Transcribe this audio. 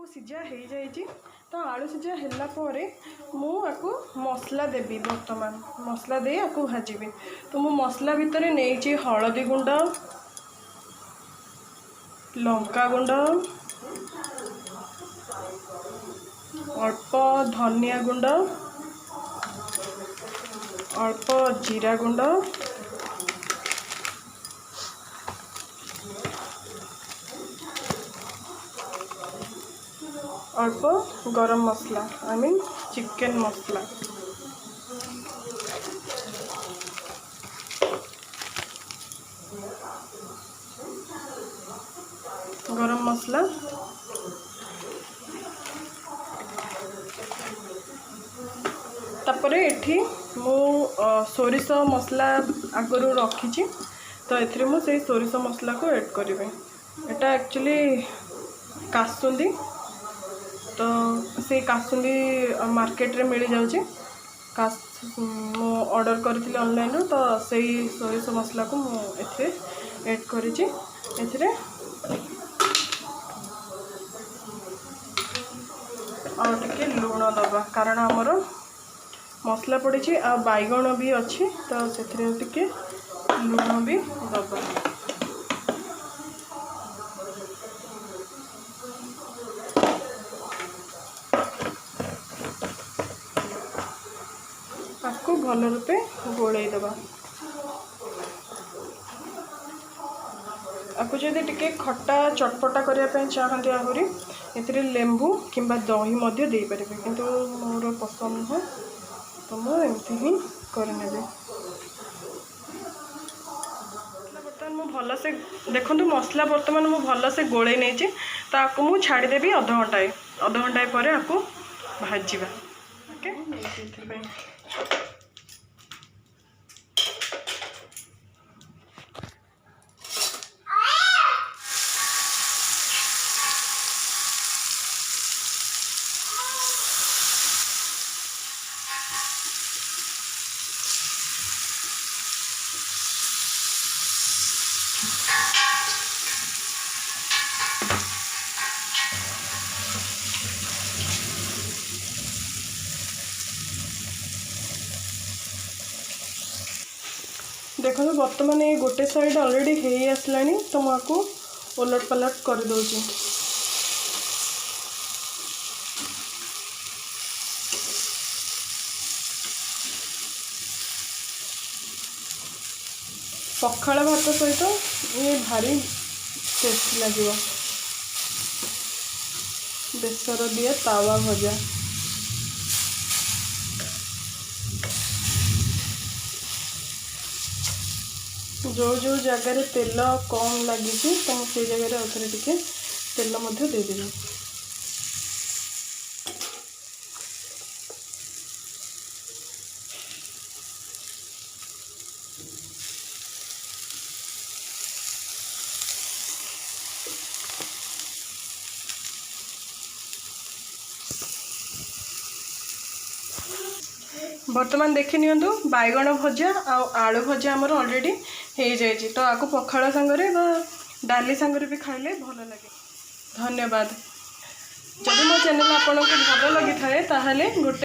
सीझा हो जाइए तो आलू सीझा है मु आपको मसला देवी बर्तमान मसला दे आपको भाजी तो मु मसला भितर नहीं हलदी गुंड लंका गुंड अल्प धनिया गुंड अल्प जीरा गुंड अल्प गरम मसला आई मीन चिकन मसला गरम मसला तापरे एठी मु सोरिष मसला आगरू रखी तो एथरे मु से सोरिष मसला को ऐड करी एटा एक्चुअली कासुंदी तो से कासुंदी मार्केट रे मिल जाउची मु ऑर्डर करथिले ऑनलाइन तो सेही सोरिष मसला को मु एथे ऐड करिछि एथरे और टिके लूण दबा कारण हमर मसला पड़ी आ बैगण भी अच्छी तो से टिके लूण भी दबा आपको भल रूपे गोलई दबा आपको जदि टिके खट्टा चटपटा करने चाहते आहरी ए लेंबू किंबा दही मध्य दे पारे किंतु मोर पसंद नुह तो मुझे एमती ही करने बर्तमान मु भल से देखो मसला बर्तमान मु भल से गोले नहीं तो आपको मु छाड़देवी अध घंटाए पर आपको भाजवा ओके देखो बर्तमान ये गोटे साइड ऑलरेडी हो आसला तो मुझे उलट पलट कर दूची पखाल भात सहित ये भारी टेस्टी लगे बेसर दिए तावा भजा जो जो जगार तेल कम लगी तो मुझे जगह आउे टिके तेल देदेवी बर्तमान देखी नियंतु बैगण भजा आलू भजा आमर ऑलरेडी हो जाए तो आपको पखाड़ सांगरे डाली सांगरे भी खाइले भल लगे। धन्यवाद। जदि मो चैनल आपको भल लगी थाए ताहले गोटे